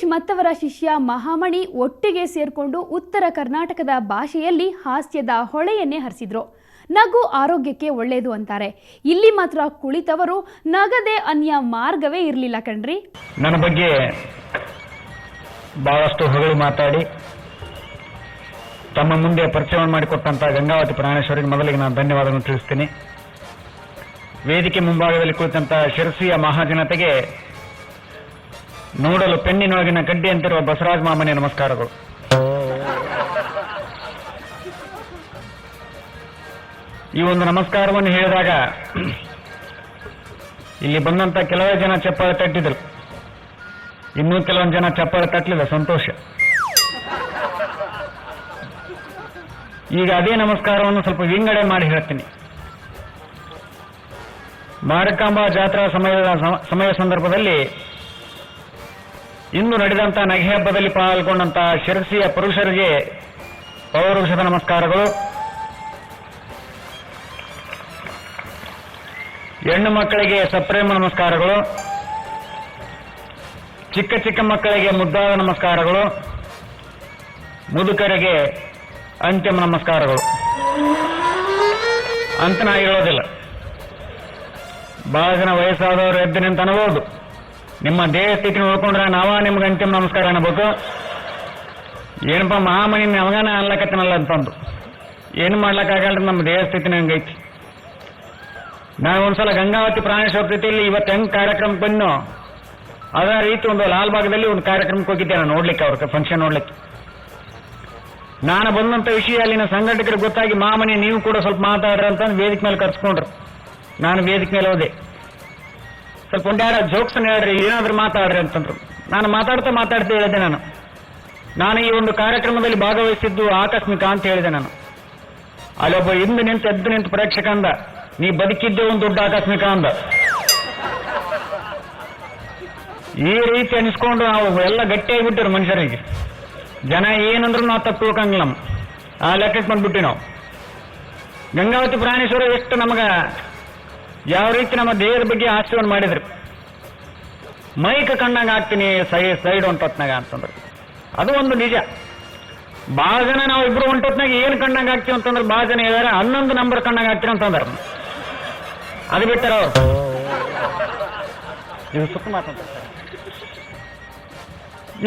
ಗಣೇಶ್ ಮತ್ತವರ ಶಿಷ್ಯ ಮಹಾಮಣಿ ಒಟ್ಟಿಗೆ ಸೇರ್ಕೊಂಡು ಉತ್ತರ ಕರ್ನಾಟಕದ ಭಾಷೆಯಲ್ಲಿ ಹಾಸ್ಯದ ಹೊಳೆಯನ್ನೇ ಹರಿಸಿದ್ರು. ನಗು ಆರೋಗ್ಯಕ್ಕೆ ಒಳ್ಳೆಯದು ಅಂತಾರೆ. ಇಲ್ಲಿ ಮಾತ್ರ ಕುಳಿತವರು ನಗದೆ ಅನ್ಯ ಮಾರ್ಗವೇ ಇರಲಿಲ್ಲ ಕಣ್ರಿ. ನನ್ನ ಬಗ್ಗೆ ಬಹಳಷ್ಟು ಹೊಗಳು ಮಾತಾಡಿ ತಮ್ಮ ಮುಂದೆ ಪರಿಚಯವನ್ನು ಮಾಡಿಕೊಟ್ಟಂತ ಗಂಗಾವತಿ ಪ್ರಾಣೇಶ್ವರಿಗೆ ಮೊದಲಿಗೆ ನಾನು ಧನ್ಯವಾದವನ್ನು ತಿಳಿಸ್ತೀನಿ. ವೇದಿಕೆ ಮುಂಭಾಗದಲ್ಲಿ ಕುಳಿತಂತ ಶಿರಸಿಯ ಮಹಾಜನತೆಗೆ ನೋಡಲು ಪೆಣ್ಣಿನೊಳಗಿನ ಗಡ್ಡೆ ಅಂತಿರುವ ಬಸವರಾಜ ಮಾಮನಿಯ ನಮಸ್ಕಾರಗಳು. ಈ ಒಂದು ನಮಸ್ಕಾರವನ್ನು ಹೇಳಿದಾಗ ಇಲ್ಲಿ ಬಂದಂತ ಕೆಲವೇ ಜನ ಚಪ್ಪಾಳೆ ತಟ್ಟಿದ್ರು, ಇನ್ನೂ ಕೆಲವೊಂದು ಜನ ಚಪ್ಪಾಳೆ ತಟ್ಟಲಿಲ್ಲ, ಸಂತೋಷ. ಈಗ ಅದೇ ನಮಸ್ಕಾರವನ್ನು ಸ್ವಲ್ಪ ವಿಂಗಡೆ ಮಾಡಿ ಹೇಳ್ತೀನಿ. ಮಾರಕಾಂಬ ಜಾತ್ರಾ ಸಮಯ ಸಂದರ್ಭದಲ್ಲಿ ಇಂದು ನಡೆದಂತ ನಗೆ ಹಬ್ಬದಲ್ಲಿ ಪಾಲ್ಗೊಂಡಂತ ಶಿರಸಿಯ ಪುರುಷರಿಗೆ ಪೌರುಷದ ನಮಸ್ಕಾರಗಳು, ಹೆಣ್ಣು ಮಕ್ಕಳಿಗೆ ಸಪ್ರೇಮ ನಮಸ್ಕಾರಗಳು, ಚಿಕ್ಕ ಚಿಕ್ಕ ಮಕ್ಕಳಿಗೆ ಮುದ್ದಾದ ನಮಸ್ಕಾರಗಳು, ಮುದುಕರಿಗೆ ಅಂತಿಮ ನಮಸ್ಕಾರಗಳು ಅಂತ ನಾ ಹೇಳೋದಿಲ್ಲ. ಬಹಳ ಜನ ವಯಸ್ಸಾದವರು ಎದ್ದು ನಿಂತ ಅನ್ಬೋದು, ನಿಮ್ಮ ದೇಹ ಸ್ಥಿತಿ ನೋಡ್ಕೊಂಡ್ರೆ ನಾವಾ ನಿಮ್ಗೆ ಅಂತಿಮ ನಮಸ್ಕಾರ ಅನ್ಬೇಕು. ಏನಪ್ಪ ಮಹಾಮಣಿ ನಮಗಾನ ಅನ್ಲಕತ್ತನಲ್ಲ ಅಂತಂದು ಏನು ಮಾಡ್ಲಕ್ಕಾಗಲ್ರಿ, ನಮ್ಮ ದೇಹ ಸ್ಥಿತಿನ ಹಂಗೈತಿ. ನಾನು ಒಂದ್ಸಲ ಗಂಗಾವತಿ ಪ್ರಾಣೇಶ್ವರ ಪ್ರೀತಿಯಲ್ಲಿ ಇವತ್ತು ಹೆಂಗ್ ಕಾರ್ಯಕ್ರಮಕ್ಕೆ ಬಂದೋ ಅದೇ ರೀತಿ ಒಂದು ಲಾಲ್ಬಾಗದಲ್ಲಿ ಒಂದು ಕಾರ್ಯಕ್ರಮಕ್ಕೆ ಹೋಗಿದ್ದೆ ನಾನು ನೋಡ್ಲಿಕ್ಕೆ, ಅವ್ರ ಫಂಕ್ಷನ್ ನೋಡ್ಲಿಕ್ಕೆ. ನಾನು ಬಂದಂತ ವಿಷಯ ಅಲ್ಲಿನ ಸಂಘಟಕರಿಗೆ ಗೊತ್ತಾಗಿ ಮಹಾಮಣಿ ನೀವು ಕೂಡ ಸ್ವಲ್ಪ ಮಾತಾಡ್ರಿ ಅಂತಂದು ವೇದಿಕೆ ಮೇಲೆ ಕರ್ಸ್ಕೊಂಡ್ರು. ನಾನು ವೇದಿಕೆ ಮೇಲೆ ಹೋದೆ. ಸ್ವಲ್ಪ ಒಂದೆರಡು ಜೋಕ್ಸ್ ಹೇಳ್ರಿ, ಏನಾದ್ರೂ ಮಾತಾಡ್ರಿ ಅಂತಂದ್ರು. ನಾನು ಮಾತಾಡ್ತಾ ಹೇಳಿದೆ. ನಾನು ಈ ಒಂದು ಕಾರ್ಯಕ್ರಮದಲ್ಲಿ ಭಾಗವಹಿಸಿದ್ದು ಆಕಸ್ಮಿಕ ಅಂತ ಹೇಳಿದೆ. ನಾನು ಅಲ್ಲೊಬ್ಬ ಎದ್ದು ನಿಂತು ಪ್ರೇಕ್ಷಕ ಅಂದ, ನೀ ಬದುಕಿದ್ದೇ ಒಂದು ದೊಡ್ಡ ಆಕಸ್ಮಿಕ ಅಂದ. ಈ ರೀತಿ ಅನಿಸ್ಕೊಂಡು ನಾವು ಎಲ್ಲ ಗಟ್ಟಿಯಾಗಿಬಿಟ್ಟಿರು ಮನುಷ್ಯರಿಗೆ. ಜನ ಏನಂದ್ರು ನಾವು ತಪ್ಪು ತಿಳ್ಕಂಗಿಲ್ಲ, ಆ ಲೆಕ್ಕಕ್ಕೆ ಬಂದ್ಬಿಟ್ಟಿ ನಾವು. ಗಂಗಾವತಿ ಪ್ರಾಣೇಶ್ವರ ಎಷ್ಟು ನಮಗ ಯಾವ ರೀತಿ ನಮ್ಮ ದೇಹದ ಬಗ್ಗೆ ಹಾಸ್ಯವನ್ನು ಮಾಡಿದ್ರು. ಮೈಕ್ ಕಣ್ಣಾಗ ಹಾಕ್ತೀನಿ ಸೈಡ್ ಹೊಂಟೊತ್ನಾಗ ಅಂತಂದ್ರು, ಅದು ಒಂದು ನಿಜ. ಬಹಳ ಜನ ನಾವು ಇಬ್ರು ಹೊಂಟೊತ್ನಾಗ ಏನ್ ಕಣ್ಣಾಗ ಹಾಕ್ತೀವಿ ಅಂತಂದ್ರೆ ಬಹಳ ಜನ ಹೇಳಿದಾರೆ 11 ನಂಬರ್ ಕಣ್ಣಾಗ ಹಾಕ್ತೀವಿ ಅಂತಂದ್ರ. ಅದು ಬಿಟ್ಟಾರ ಅವ್ರು. ಇದು ಸುತ್ತ ಮಾತಾಡ್ತಾರೆ.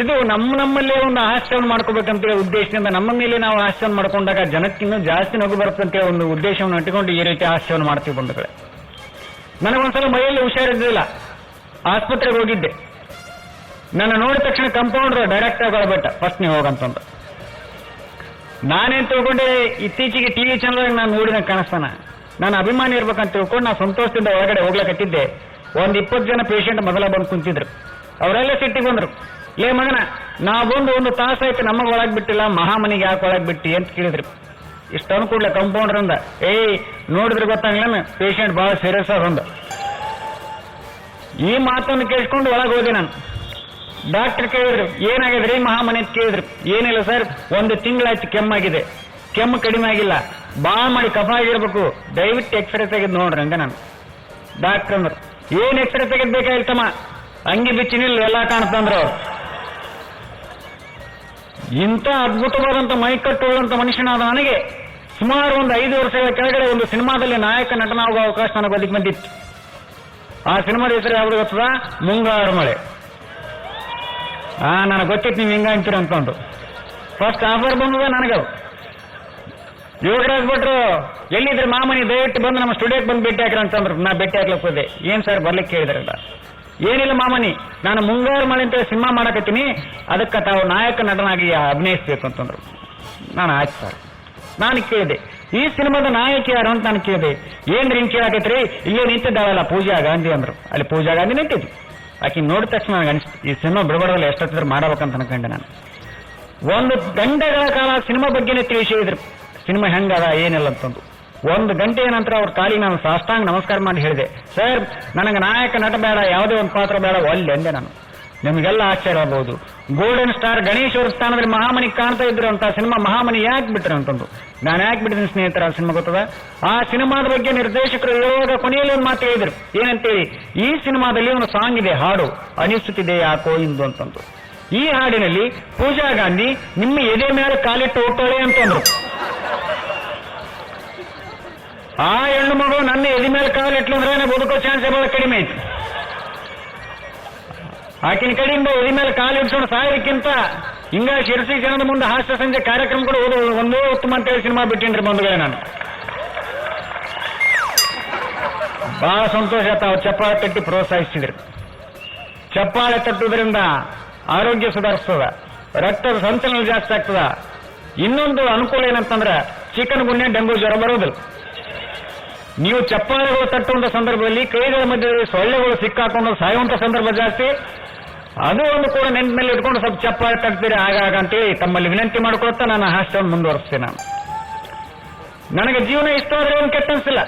ಇದು ನಮ್ಮಲ್ಲೇ ಒಂದು ಹಾಸ್ಯವನ್ನು ಮಾಡ್ಕೋಬೇಕಂತೇಳಿ ಉದ್ದೇಶದಿಂದ ನಮ್ಮ ಮೇಲೆ ನಾವು ಹಾಸ್ಯವನ್ನು ಮಾಡ್ಕೊಂಡಾಗ ಜನಕ್ಕಿನ್ನೂ ಜಾಸ್ತಿ ನಗು ಬರುತ್ತಂತೇಳಿ ಒಂದು ಉದ್ದೇಶವನ್ನು ಇಟ್ಟುಕೊಂಡು ಈ ರೀತಿ ಹಾಸ್ಯವನ್ನು ಮಾಡ್ತೀವಿ ಬಂಧುಗಳೇ. ನನಗೊಂದ್ಸಲ ಮೈಯಲ್ಲಿ ಹುಷಾರಿದ್ದಿಲ್ಲ, ಆಸ್ಪತ್ರೆಗೆ ಹೋಗಿದ್ದೆ. ನನ್ನ ನೋಡಿದ ತಕ್ಷಣ ಕಂಪೌಂಡರ್ ಡೈರೆಕ್ಟ್ ಆಗಿ ಹೊರಬಿಟ್ಟ, ಫಸ್ಟ್ ನೀವು ಹೋಗಂತಂದು. ನಾನೇನ್ ತಿಳ್ಕೊಂಡೆ, ಇತ್ತೀಚೆಗೆ ಟಿವಿ ಚಾನಲ್ ನಾನು ನೋಡಿದ ಕಾಣಿಸ್ತಾನ, ನಾನು ಅಭಿಮಾನಿ ಇರ್ಬೇಕಂತ ತಿಳ್ಕೊಂಡು ನಾನು ಸಂತೋಷದಿಂದ ಒಳಗಡೆ ಹೋಗ್ಲಕತ್ತಿದ್ದೆ. ಒಂದು 20 ಜನ ಪೇಷಂಟ್ ಮೊದಲ ಬಂದು ಕುಂತಿದ್ರು. ಅವರೆಲ್ಲ ಸಿಟ್ಟಿಗೆ ಬಂದ್ರು, ಲೇ ಮಗನ ನಾವು ಬಂದು 1 ತಾಸಾಯ್ತು ನಮಗೆ ಒಳಗ್ ಬಿಟ್ಟಿಲ್ಲ, ಮಹಾಮನಿಗೆ ಯಾಕೆ ಒಳಗ್ ಬಿಟ್ಟಿ ಅಂತ ಕೇಳಿದ್ರು. ಇಷ್ಟು ಅನ್ಕೂಡ್ಲೆ ಕಂಪೌಂಡರ್ ಅಂದ, ನೋಡಿದ್ರೆ ಗೊತ್ತಾಗ್ಲೇನು ಪೇಷಂಟ್ ಬಹಳ ಸೀರಿಯಸ್ ಆದ. ಈ ಮಾತನ್ನು ಕೇಳಿಸ್ಕೊಂಡು ಒಳಗೆ ಹೋದೆ ನಾನು. ಡಾಕ್ಟರ್ ಕೇಳಿದ್ರು, ಏನಾಗಿದ್ರಿ ಮಹಾಮನಿ ಅಂತ ಕೇಳಿದ್ರು. ಏನಿಲ್ಲ ಸರ್, 1 ತಿಂಗಳಾಯ್ತು ಕೆಮ್ಮಾಗಿದೆ, ಕೆಮ್ಮು ಕಡಿಮೆ ಆಗಿಲ್ಲ, ಬಾ ಮಾಡಿ ಕಫ ಆಗಿರ್ಬೇಕು, ದಯವಿಟ್ಟು ಎಕ್ಸ್ರೇ ತೆಗೆದು ನೋಡ್ರಿ ಅಂದೆ ನಾನು. ಡಾಕ್ಟರ್ ಅಂದ್ರು, ಏನ್ ಎಕ್ಸ್ರೇ ತೆಗೆದ್ ಬೇಕಾಗಿರ್ತಮ್ಮ, ಅಂಗಿ ಬಿಚ್ಚಿನಿಲ್ಲ ಎಲ್ಲ ಕಾಣ್ತಂದ್ರು ಅವ್ರು. ಇಂಥ ಅದ್ಭುತವಾದಂತ ಮೈಕಟ್ಟುವಂತ ಮನುಷ್ಯನಾದ ನನಗೆ ಸುಮಾರು ಒಂದು 5 ವರ್ಷಗಳ ಕೆಳಗಡೆ ಒಂದು ಸಿನಿಮಾದಲ್ಲಿ ನಾಯಕ ನಟನಾಗುವ ಅವಕಾಶ ನನಗೆ ಬದುಕಿ ಬಂದಿತ್ತು. ಆ ಸಿನಿಮಾದ ಹೆಸರು ಯಾವ್ದು ಗೊತ್ತದ? ಮುಂಗಾರು ಮಳೆ. ನನಗೆ ಗೊತ್ತಿತ್ತು ನೀವು ಹಿಂಗ ಅಂತೀರ ಅಂತಂದು. ಫಸ್ಟ್ ಆಫರ್ ಬಂದದ ನನಗದು. ಯೋಗರಾಜ್ ಭಟ್ರು ಎಲ್ಲಿದ್ರೆ ಮಾಮನಿ ದಯವಿಟ್ಟು ಬಂದು ನಮ್ಮ ಸ್ಟುಡಿಯೋಕ್ಕೆ ಬಂದು ಭೇಟಿ ಹಾಕ್ರ ಅಂತಂದ್ರು. ನಾ ಭೇಟಿ ಹಾಕ್ಲಕ್ಕೆ ಹೋದೆ. ಏನ್ ಸರ್ ಬರ್ಲಿಕ್ಕೆ ಕೇಳಿದ್ರಲ್ಲ? ಏನಿಲ್ಲ ಮಾಮನಿ, ನಾನು ಮುಂಗಾರು ಮಳೆ ಅಂತ ಸಿನಿಮಾ ಮಾಡಕತ್ತೀನಿ, ಅದಕ್ಕೆ ತಾವು ನಾಯಕ ನಟನಾಗಿ ಅಭಿನಯಿಸ್ಬೇಕು ಅಂತಂದ್ರು. ನಾನು ಆಯ್ತು ಸರ್. ನಾನು ಕೇಳಿದೆ, ಈ ಸಿನಿಮಾದ ನಾಯಕಿ ಯಾರು ಅಂತ ನಾನು ಕೇಳಿದೆ. ಏನ್ರಿ ಹಿಂಗೆ ಕೇಳಾಕೈತ್ರಿ, ಇಲ್ಲೇ ನಿಂತಿದ್ದಾವಲ್ಲ ಪೂಜಾ ಗಾಂಧಿ ಅಂದ್ರು. ಅಲ್ಲಿ ಪೂಜಾ ಗಾಂಧಿ ನಿಂತಿದ್ವಿ. ಆಕೆ ನೋಡಿದ ತಕ್ಷಣ ನನಗೆ ಅನಿಸ್ತು, ಈ ಸಿನಿಮಾ ಬಿಡಬಾರ್ದಲ್ಲ, ಎಷ್ಟೊತ್ತಿದ್ರು ಮಾಡಬೇಕಂತ ಅನ್ಕೊಂಡೆ ನಾನು. 1 ಗಂಟೆಗಳ ಕಾಲ ಸಿನಿಮಾ ಬಗ್ಗೆನೇ ತಿಳಿಸಿದ್ರು, ಸಿನಿಮಾ ಹೆಂಗದ ಏನಿಲ್ಲ ಅಂತಂದು. 1 ಗಂಟೆಯ ನಂತರ ಅವ್ರ ಕಾಲಿಗೆ ನಾನು ಸಾಷ್ಟಾಂಗ ನಮಸ್ಕಾರ ಮಾಡಿ ಹೇಳಿದೆ, ಸರ್ ನನಗೆ ನಾಯಕ ನಟ ಬೇಡ, ಯಾವುದೇ ಒಂದು ಪಾತ್ರ ಬೇಡ, ಒಲ್ಲೆ ಅಂದೆ ನಾನು. ನಿಮಗೆಲ್ಲ ಆಶ್ಚರ್ಯ ಆಗಬಹುದು, ಗೋಲ್ಡನ್ ಸ್ಟಾರ್ ಗಣೇಶ್ ಅವ್ರ ಸ್ಥಾನದಲ್ಲಿ ಮಹಾಮನಿ ಕಾಣ್ತಾ ಇದ್ರು ಅಂತ ಸಿನಿಮಾ ಮಹಾಮನಿ ಯಾಕೆ ಬಿಟ್ರು ಅಂತಂದು. ನಾನು ಯಾಕೆ ಬಿಟ್ಟಿದ್ದೀನಿ ಸ್ನೇಹಿತರ ಆ ಸಿನಿಮಾ ಗೊತ್ತದ? ಆ ಸಿನಿಮಾದ ಬಗ್ಗೆ ನಿರ್ದೇಶಕರು ಹೇಳುವಾಗ ಕೊನೆಯಲ್ಲಿ ಒಂದು ಮಾತು ಹೇಳಿದ್ರು, ಏನಂತೇಳಿ, ಈ ಸಿನಿಮಾದಲ್ಲಿ ಒಂದು ಸಾಂಗ್ ಇದೆ, ಹಾಡು ಅನಿಸುತ್ತಿದೆ ಯಾಕೋ ಇಂದು ಅಂತಂದು. ಈ ಹಾಡಿನಲ್ಲಿ ಪೂಜಾ ಗಾಂಧಿ ನಿಮ್ಮ ಎದೆ ಮೇಲೆ ಕಾಲಿಟ್ಟು ಹೋಗ್ತಾಳೆ ಅಂತಂದ್ರು. ಆ ಹೆಣ್ಣು ಮಗು ನನ್ನ ಎದೆ ಮೇಲೆ ಕಾಲಿಟ್ಲು ಅಂದ್ರೆ ಬದುಕೋ ಚಾನ್ಸ್ ಬಹಳ ಕಡಿಮೆ ಐತಿ. ಆಕಿನ ಕಡೆಯಿಂದ ಎದೆ ಮೇಲೆ ಕಾಲಿಡ್ಸೋಣ ಸಾಯೋದಕ್ಕಿಂತ ಹಿಂಗ ಶಿರಸಿ ಜನದ ಮುಂದೆ ಹಾಸ್ಯ ಸಂಜೆ ಕಾರ್ಯಕ್ರಮಗಳು ಒಂದೇ ಉತ್ತಮ ಅಂತೇಳಿ ಸಿನಿಮಾ ಬಿಟ್ಟಿನ್ರಿ ಬಂಧುಗಳೇ. ನಾನು ಬಹಳ ಸಂತೋಷ. ತಾವು ಚಪ್ಪಾಳೆ ತಟ್ಟಿ ಪ್ರೋತ್ಸಾಹಿಸಿದ್ರಿ. ಚಪ್ಪಾಳೆ ತಟ್ಟುವುದರಿಂದ ಆರೋಗ್ಯ ಸುಧಾರಿಸ್ತದ, ರಕ್ತದ ಸಂಚಲನ ಜಾಸ್ತಿ ಆಗ್ತದ. ಇನ್ನೊಂದು ಅನುಕೂಲ ಏನಂತಂದ್ರೆ ಚಿಕನ್ ಗುನ್ಯಾ ಡೆಂಗು ಜ್ವರ ಬರೋದಿಲ್ಲ. ನೀವು ಚಪ್ಪಾಳೆಗಳು ತಟ್ಟುವಂತ ಸಂದರ್ಭದಲ್ಲಿ ಕೈಗಳ ಮಧ್ಯದಲ್ಲಿ ಸೊಳ್ಳೆಗಳು ಸಿಕ್ಕಾಕೊಂಡು ಸಾಯುವಂತ ಸಂದರ್ಭ ಜಾಸ್ತಿ. ಅದು ಒಂದು ಕೂಡ ನೆನಪಿನಲ್ಲಿ ಇಟ್ಕೊಂಡು ಸ್ವಲ್ಪ ಚಪ್ಪಾಳೆ ತಟ್ತೀರಿ ಆಗಾಗ ಅಂತೇಳಿ ತಮ್ಮಲ್ಲಿ ವಿನಂತಿ ಮಾಡ್ಕೊಳ್ತಾ ನಾನು ಹಾಸ್ಯವನ್ನು ಮುಂದುವರಿಸ್ತೇನೆ. ನಾನು ನನಗೆ ಜೀವನ ಇಷ್ಟ ಆದ್ರೆ ಏನು ಕೆಟ್ಟ ಅನ್ಸಿಲ್ಲ.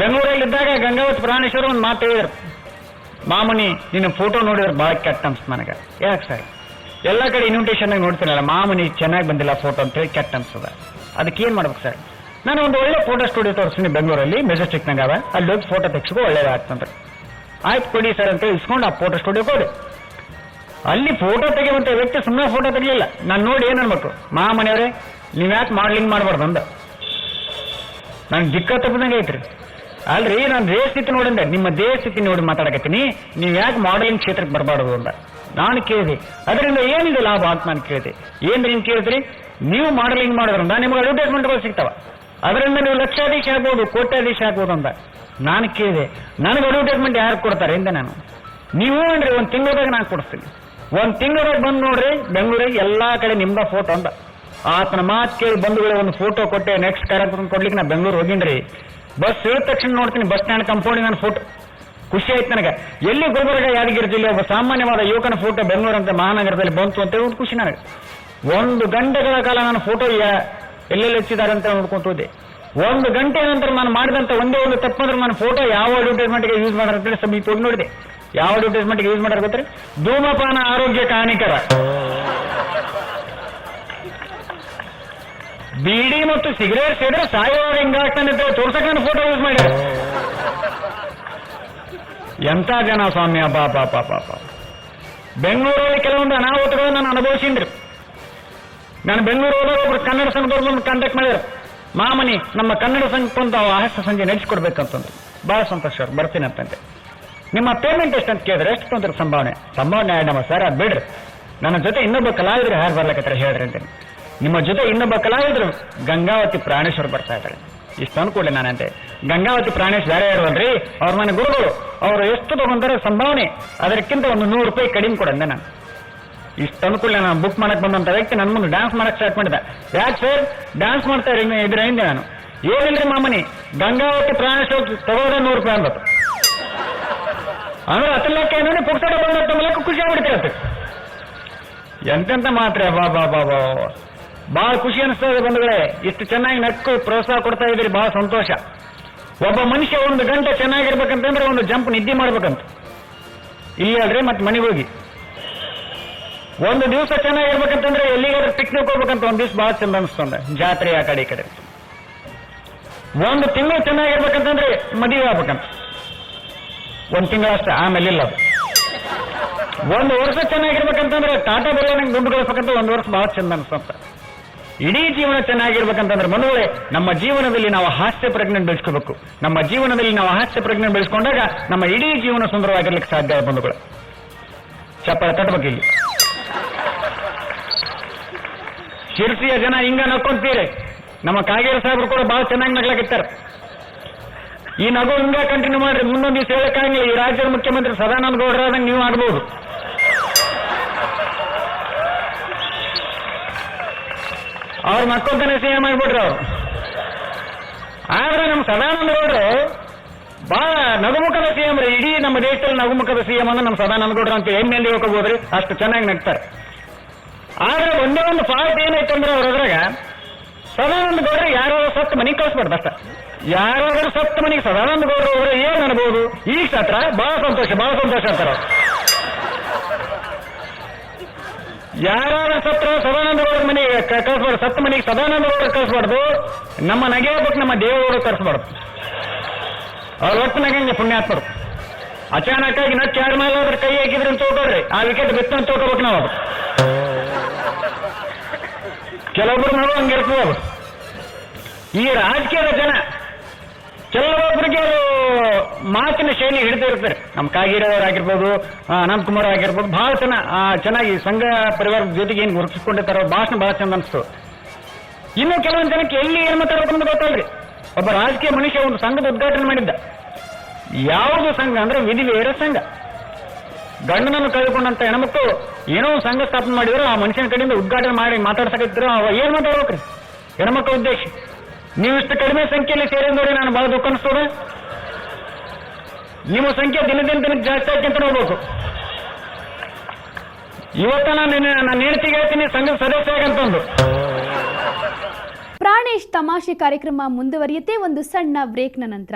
ಬೆಂಗಳೂರಲ್ಲಿದ್ದಾಗ ಗಂಗಾವತಿ ಪ್ರಾಣೇಶ್ವರ ಒಂದು ಮಾತು ಹೇಳಿದ್ರು, ಮಾಮನಿ ನಿನ್ನ ಫೋಟೋ ನೋಡಿದ್ರೆ ಬಹಳ ಕೆಟ್ಟ ಅನ್ಸ್ತು ನನಗೆ. ಯಾಕೆ ಸರ್? ಎಲ್ಲ ಕಡೆ ಇನ್ವಿಟೇಷನ್ ನೋಡ್ತೀನಲ್ಲ, ಮಾಮನಿ ಚೆನ್ನಾಗಿ ಬಂದಿಲ್ಲ ಫೋಟೋ ಅಂತೇಳಿ ಕೆಟ್ಟ ಅನ್ಸದ. ಅದಕ್ಕೆ ಏನ್ ಮಾಡ್ಬೇಕು ಸರ್? ನಾನು ಒಂದು ಒಳ್ಳೆ ಫೋಟೋ ಸ್ಟುಡಿಯೋ ತೋರಿಸ್ತೀನಿ ಬೆಂಗಳೂರಲ್ಲಿ, ಮೆಜೆಸ್ಟಿಕ್ನಾಗ ಅವ, ಅಲ್ಲಿ ಹೋಗಿ ಫೋಟೋ ತೆಗೆಸ್ಕೋ ಒಳ್ಳೇದಾಗ್ತಂದ್ರೆ. ಆಯ್ತು ಕೊಡಿ ಸರ್ ಅಂತ ಇಸ್ಕೊಂಡು ಆ ಫೋಟೋ ಸ್ಟುಡಿಯೋ ಕೊಡಿ. ಅಲ್ಲಿ ಫೋಟೋ ತೆಗೆಯುವಂತ ವ್ಯಕ್ತಿ ಸುಮ್ಮನೆ ಫೋಟೋ ತೆಗಿಲಿಲ್ಲ. ನಾನು ನೋಡಿ ಏನ್ ಅನ್ಬೇಕು, ಮಾಮನಿಯವರೇ ನೀವ್ ಯಾಕೆ ಮಾಡ್ಲಿಂಗ್ ಮಾಡ್ಬಾರ್ದು ಅಂದ. ನನ್ಗೆ ದಿಕ್ಕ ತಪ್ಪದಂಗೆ ಐತ್ರಿ. ಅಲ್ರಿ ನಾನು ದೇಹ ಸ್ಥಿತಿ ನೋಡಿಂದೆ, ನಿಮ್ಮ ದೇಹ ಸ್ಥಿತಿ ನೋಡಿ ಮಾತಾಡಕತ್ತೀನಿ, ನೀವ್ ಯಾಕೆ ಮಾಡೆಲಿಂಗ್ ಕ್ಷೇತ್ರಕ್ಕೆ ಬರಬಾರ್ದು ಅಂದ. ನಾನು ಕೇಳಿದೆ, ಅದರಿಂದ ಏನಿದೆ ಲಾಭ ಅಂತ ನಾನು ಕೇಳಿದೆ. ಏನ್ರಿ ನೀವು ಕೇಳಿದ್ರಿ? ನೀವು ಮಾಡೆಲಿಂಗ್ ಮಾಡೋದ್ರಿಂದ ನಿಮ್ಗೆ ಅಡ್ವರ್ಟೈಸ್ಮೆಂಟ್ಗಳು ಸಿಗ್ತಾವ, ಅದರಿಂದ ನೀವು ಲಕ್ಷಾಧೀಶ ಆಗ್ಬೋದು, ಕೋಟ್ಯಾಧೀಶ ಆಗ್ಬೋದು ಅಂತ ನಾನು ಕೇಳಿದೆ. ನನಗೆ ಅಡ್ವರ್ಟೈಸ್ಮೆಂಟ್ ಯಾರು ಕೊಡ್ತಾರೆ ಇಂದ ನಾನು? ನೀವು ಅಂದ್ರೆ ಒಂದು ತಿಂಗಳದಾಗ ನಾನು ಕೊಡಿಸ್ತೀನಿ. ಒಂದು ತಿಂಗಳದಾಗ ಬಂದು ನೋಡ್ರಿ ಬೆಂಗಳೂರಿಗೆ ಎಲ್ಲಾ ಕಡೆ ನಿಮ್ದ ಫೋಟೋ ಅಂದ. ಆತನ ಮಾತು ಕೇಳಿ ಬಂಧುಗಳೇ ಒಂದು ಫೋಟೋ ಕೊಟ್ಟೆ. ನೆಕ್ಸ್ಟ್ ಕಾರ್ಯಕ್ರಮ ಕೊಡ್ಲಿಕ್ಕೆ ನಾ ಬೆಂಗಳೂರು ಹೋಗಿನ್ರಿ. ಬಸ್ ಇಳಿದ ತಕ್ಷಣ ನೋಡ್ತೀನಿ ಬಸ್ ಸ್ಟ್ಯಾಂಡ್ ಕಂಪೌಂಡಿಗೆ ನನ್ನ ಫೋಟೋ. ಖುಷಿ ಆಯ್ತು ನನಗೆ. ಎಲ್ಲಿ ಗುಲ್ಬರ್ಗ ಯಾದಗಿರಿ ಜಿಲ್ಲೆ ಒಬ್ಬ ಸಾಮಾನ್ಯವಾದ ಯುವಕನ ಫೋಟೋ ಬೆಂಗಳೂರು ಅಂತ ಮಹಾನಗರದಲ್ಲಿ ಬಂತು ಅಂತ ಒಂದು ಖುಷಿ ನನಗೆ. 1 ಗಂಟೆಗಳ ಕಾಲ ನಾನು ಫೋಟೋ ಎಲ್ಲೆಲ್ಲಿ ಹಚ್ಚಿದ್ದಾರೆ ಅಂತ ನೋಡ್ಕೊಂತ ಹೋದೆ. 1 ಗಂಟೆ ನಂತರ ನಾನು ಮಾಡಿದಂತ ಒಂದೇ ಒಂದು ತಪ್ಪಂದ್ರೆ ನನ್ನ ಫೋಟೋ ಯಾವ ಅಡ್ವರ್ಟೈಸ್ಮೆಂಟ್ಗೆ ಯೂಸ್ ಮಾಡ್ತಾರೆ ಅಂತೇಳಿ ಸ್ವಲ್ಪ ಹೋಗಿ ನೋಡಿದೆ. ಯಾವ ಅಡ್ವರ್ಟೈಸ್ಮೆಂಟ್ಗೆ ಯೂಸ್ ಮಾಡ್ತಾರೆ ಗೊತ್ತ್ರಿ? ಧೂಮಪಾನ ಆರೋಗ್ಯಕ್ಕೆ ಹಾನಿಕರ, ಬೀಡಿ ಮತ್ತು ಸಿಗರೇಟ್ ಸೇದ್ರೆ ಸಾಯುವಾಗ ಹಿಂಗಾಗ್ತಾನೆ ತೋರ್ಸಕ್ಕೆ ನನ್ನ ಫೋಟೋ ಯೂಸ್ ಮಾಡಿ. ಎಂತ ಜನ ಸ್ವಾಮಿ, ಪಾಪ ಪಾಪ ಪಾಪ. ಬೆಂಗಳೂರಲ್ಲಿ ಕೆಲವೊಂದು ಅನಾಹುತಗಳು ನಾನು ಅನುಭವಿಸಿನ್ರಿ. ನಾನು ಬೆಂಗಳೂರು ಹೋದಾಗ ಒಬ್ರು ಕನ್ನಡ ಸಂಘದವ್ರು ಕಾಂಟ್ಯಾಕ್ಟ್ ಮಾಡಿದ್ರು, ಮಾಮನಿ ನಮ್ಮ ಕನ್ನಡ ಸಂಘಕ್ಕೆ ಒಂದು ಹಾಸ್ಯ ಸಂಜೆ ನಡೆಸಿಕೊಡ್ಬೇಕಂತಂದ್ರೆ. ಬಹಳ ಸಂತೋಷ ಸರ್, ಬರ್ತೀನಿ ಅಂತಂತೆ. ನಿಮ್ಮ ಪೇಮೆಂಟ್ ಎಷ್ಟಂತ ಕೇಳಿದ್ರೆ ಎಷ್ಟು ತೊಂದ್ರೆ ಸಂಭಾವನೆ 2 ಸರ್, ಅದು ಬಿಡ್ರಿ. ನನ್ನ ಜೊತೆ ಇನ್ನೊಬ್ಬ ಕಲಾವಿದ್ರು ಯಾರು ಬರ್ಲಕತ್ತಾರೆ ಹೇಳ್ರಿ ಅಂತೇನೆ. ನಿಮ್ಮ ಜೊತೆ ಇನ್ನೊಬ್ಬ ಕಲಾವಿದ್ರು ಗಂಗಾವತಿ ಪ್ರಾಣೇಶ್ವರ್ ಬರ್ತಾ ಇದ್ದಾರೆ. ಇಷ್ಟು ಅನ್ಕೊಡ್ಲಿ ನಾನಂತೆ. ಗಂಗಾವತಿ ಪ್ರಾಣೇಶ್ ಬೇರೆ ಇರುವಲ್ರಿ, ಅವ್ರ ಮನೆ ಗುರುಗಳು, ಅವರು ಎಷ್ಟು ತಗೊಂತಾರೆ ಸಂಭಾವನೆ ಅದಕ್ಕಿಂತ ಒಂದು 100 ರೂಪಾಯಿ ಕಡಿಮೆ ಕೊಡಂದೆ ನಾನು. ಇಷ್ಟು ಅನುಕೂಲ ನಾನು ಬುಕ್ ಮಾಡಕ್ ಬಂದಂತ ವ್ಯಕ್ತಿ ನನ್ನ ಮುಂದೆ ಡ್ಯಾನ್ಸ್ ಮಾಡಕ್ ಸ್ಟಾರ್ಟ್ ಮಾಡಿದ. ಯಾಕೆ ಸರ್ ಡ್ಯಾನ್ಸ್ ಮಾಡ್ತಾ ಇದ್ರೆ ಹಿಂದೆ ನಾನು ಏನಿಲ್ರಿ ಮಾಮನಿ, ಗಂಗಾವತಿ ಪ್ರಾಣೇಶ್ವರ್ ತಗೋದ್ರೆ 100 ರೂಪಾಯಿ ಅಂದತ್ತು. ಅಂದ್ರೆ ಅತಲಕ್ಕೆ ನೋಡಿ ಪುಕ್ಸಟ ಬಂದ ಮೂಲಕ ಖುಷಿ ಆಗ್ಬಿಡ್ತಿರತ್ತೆ. ಎಂತೆಂತ ಮಾತ್ರ ಬಾಬಾ ಬಾಬಾ, ಬಹಳ ಖುಷಿ ಅನಿಸ್ತದೆ ಬಂಧುಗಳೇ. ಇಷ್ಟು ಚೆನ್ನಾಗಿ ನಕ್ಕು ಪ್ರೋತ್ಸಾಹ ಕೊಡ್ತಾ ಇದ್ರಿ, ಬಹಳ ಸಂತೋಷ. ಒಬ್ಬ ಮನುಷ್ಯ 1 ಗಂಟೆ ಚೆನ್ನಾಗಿರ್ಬೇಕಂತಂದ್ರೆ ಒಂದು ಜಂಪ್ ನಿದ್ದೆ ಮಾಡ್ಬೇಕಂತ. ಇಲ್ಲಿ ಅಲ್ರಿ ಮತ್ತೆ ಮನೆಗೆ ಹೋಗಿ 1 ದಿವಸ ಚೆನ್ನಾಗಿರ್ಬೇಕಂತಂದ್ರೆ ಎಲ್ಲಿಗಾದ್ರೂ ಪಿಕ್ನಿಕ್ ಹೋಗ್ಬೇಕಂತ 1 ದಿವಸ ಬಹಳ ಚಂದ ಅನಿಸ್ತಂದೆ, ಜಾತ್ರೆ ಆ ಕಡೆ ಈ ಕಡೆ. 1 ತಿಂಗಳು ಚೆನ್ನಾಗಿರ್ಬೇಕಂತಂದ್ರೆ ಮದುವೆ ಆಗ್ಬೇಕಂತ 1 ತಿಂಗಳು ಅಷ್ಟೇ, ಆಮೇಲೆ ಇಲ್ಲ. 1 ವರ್ಷ ಚೆನ್ನಾಗಿರ್ಬೇಕಂತಂದ್ರೆ ಟಾಟಾ ಬೆಲೆ ನಂಗೆ ದುಡ್ಡು ಗಳಿಸ್ಬೇಕಂತ 1 ವರ್ಷ ಬಹಳ ಚಂದ ಅನಿಸ್ತಂತ. ಇಡೀ ಜೀವನ ಚೆನ್ನಾಗಿರ್ಬೇಕಂತಂದ್ರೆ ಬಂಧುಗಳೇ ನಮ್ಮ ಜೀವನದಲ್ಲಿ ನಾವು ಹಾಸ್ಯ ಪ್ರಜ್ಞೆ ಬೆಳೆಸ್ಕೋಬೇಕು. ನಮ್ಮ ಜೀವನದಲ್ಲಿ ನಾವು ಹಾಸ್ಯ ಪ್ರಜ್ಞೆ ಬೆಳೆಸ್ಕೊಂಡಾಗ ನಮ್ಮ ಇಡೀ ಜೀವನ ಸುಂದರವಾಗಿರ್ಲಿಕ್ಕೆ ಸಾಧ್ಯ ಬಂಧುಗಳು. ಚಪ್ಪಾಳೆ ತಟ್ಟಬೇಕು. ಇಲ್ಲಿ ಶಿರ್ಸಿಯ ಜನ ಹಿಂಗ ನಕ್ಕೊಂತೀರಿ. ನಮ್ಮ ಕಾಗೇರಿ ಸಾಹೇಬರು ಕೂಡ ಬಹಳ ಚೆನ್ನಾಗಿ ನಗ್ಲಾಕಿರ್ತಾರೆ. ಈ ನಗು ಹಿಂಗ ಕಂಟಿನ್ಯೂ ಮಾಡ್ರಿ, ಮುಂದೊಂದು ದಿವಸ ಹೇಳಕ್ಕಾಗಿಲ್ಲ ಈ ರಾಜ್ಯದ ಮುಖ್ಯಮಂತ್ರಿ ಸದಾನಂದ ಗೌಡರಾದಂಗೆ ನೀವು ಆಗ್ಬಹುದು. ಅವ್ರು ಮಕ್ಕಳಂತಾನೆ ಸಿಎಂ ಆಗ್ಬಿಟ್ರು ಅವ್ರು. ಆದ್ರೆ ನಮ್ಮ ಸದಾನಂದ ಗೌಡರು ಬಹಳ ನಗುಮುಖದ ಸಿಎಂ ರೀ. ಇಡೀ ನಮ್ಮ ದೇಶದಲ್ಲಿ ನಗುಮುಖದ ಸಿಎಂ ಅಂದ್ರೆ ನಮ್ಮ ಸದಾನಂದ ಗೌಡರು ಅಂತ ಹೆಮ್ಮೆಯಲ್ಲಿ ಹೋಗ್ಬೋದ್ರಿ, ಅಷ್ಟು ಚೆನ್ನಾಗಿ ನಗ್ತಾರೆ. ಆದ್ರೆ ಒಂದೇ ಒಂದು ಫಾಲ್ಟ್ ಏನಾಯ್ತಂದ್ರೆ ಅವ್ರದ್ರಾಗ ಸದಾನಂದ ಗೌಡ್ರು ಯಾರೋ ಸತ್ತು ಮನೆಗೆ ಕಳಿಸ್ಬಾರ್ದು ಅಷ್ಟ. ಯಾರಾದ್ರೂ ಸತ್ತು ಮನೆಗೆ ಸದಾನಂದ ಗೌಡ್ರು ಹೋದ್ರೆ ಏನ್ ಅನ್ಬೋದು? ಈಗ ಸತ್ರ ಬಹಳ ಸಂತೋಷ ಅಂತಾರ. ಯಾರಾದ್ರೂ ಸತ್ರ ಸದಾನಂದ ಗೌಡ್ರ ಮನೆಗೆ ಕಳಿಸ್ಬಾರ್ದು, ಸತ್ತ ಮನೆಗೆ ಸದಾನಂದ ಗೌಡ್ರ ಕಳಿಸ್ಬಾರ್ದು, ನಮ್ಮ ನಗೆ ಬೇಕು ನಮ್ಮ ದೇವಗೌಡ ಕಳಿಸ್ಬಾರ್ದು. ಅವ್ರ ಒಟ್ಟು ನಗಂಗೆ ಪುಣ್ಯಾತ್ಮರು. ಅಚಾನಕ್ ಆಗಿ ನಟ್ ಯಾರ ಮೇಲೆ ಅದ್ರ ಕೈ ಹಾಕಿದ್ರೆ ಅಂತ ತಿಳ್ಕೊಳ್ರಿ, ಆ ವಿಕೆಟ್ ಬಿತ್ತಂತ ತಿಳ್ಕೊಬೇಕು ನಾವು. ಅದು ಕೆಲವೊಬ್ರು ನಾವು ಹಂಗಿರ್ತದೆ. ಅದು ಈ ರಾಜಕೀಯದ ಜನ ಕೆಲವೊಬ್ಬರಿಗೆ ಮಾತಿನ ಶೈಲಿ ಹಿಡಿದಿರ್ತಾರೆ. ನಮ್ಮ ಕಾಗಿರವರಾಗಿರ್ಬೋದು, ಅನಂತಕುಮಾರ್ ಆಗಿರ್ಬೋದು, ಬಹಳ ಚೆನ್ನಾಗಿ ಸಂಘ ಪರಿವಾರದ ಜೊತೆಗೆ ಏನು ಗುರುತಿಸ್ಕೊಂಡಿರ್ತಾರೋ ಭಾಷಣ ಬಹಳ ಚಂದ ಅನಿಸ್ತು. ಇನ್ನು ಕೆಲವೊಂದು ಜನಕ್ಕೆ ಎಲ್ಲಿ ಏನು ಮಾತಾಡೋದು ಗೊತ್ತಲ್ರಿ. ಒಬ್ಬ ರಾಜಕೀಯ ಮನುಷ್ಯ ಒಂದು ಸಂಘದ ಉದ್ಘಾಟನೆ ಮಾಡಿದ್ದ. ಯಾವುದು ಸಂಘ ಅಂದ್ರೆ ವಿಧಿವೇರ ಸಂಘ. ಗಂಡನನ್ನು ಕಳೆದುಕೊಂಡಂತ ಹೆಣ್ಮಕ್ಳು ಏನೋ ಒಂದು ಸಂಘ ಸ್ಥಾಪನೆ ಮಾಡಿದ್ರು, ಆ ಮನುಷ್ಯನ ಕಡೆಯಿಂದ ಉದ್ಘಾಟನೆ ಮಾಡಿ ಮಾತಾಡ್ಸಕತ್ತಿದ್ರು. ಅವ ಏನ್ ಮಾತಾಡ್ಬೇಕ್ರಿ ಹೆಣ್ಮಕ್ಳ ಉದ್ದೇಶ? ನೀವು ಇಷ್ಟು ಕಡಿಮೆ ಸಂಖ್ಯೆಯಲ್ಲಿ ಸೇರಿ ನೋಡಿ ನಾನು ಬಹಳ ದುಃಖ ಅನಿಸ್ತದೆ. ನಿಮ್ಮ ಸಂಖ್ಯೆ ದಿನದಿಂದ ಜಾಸ್ತಿ ಆಯ್ತು ನೋಡ್ಬೇಕು. ಇವತ್ತ ನಾನು ಹೇಳ್ತಿಗೆ ಹೇಳ್ತೀನಿ ಸಂಘದ ಸದಸ್ಯ ಆಗಂತಂದು. ಪ್ರಾಣೇಶ್ ತಮಾಷೆ ಕಾರ್ಯಕ್ರಮ ಮುಂದುವರಿಯುತ್ತೆ ಒಂದು ಸಣ್ಣ ಬ್ರೇಕ್ನ ನಂತರ.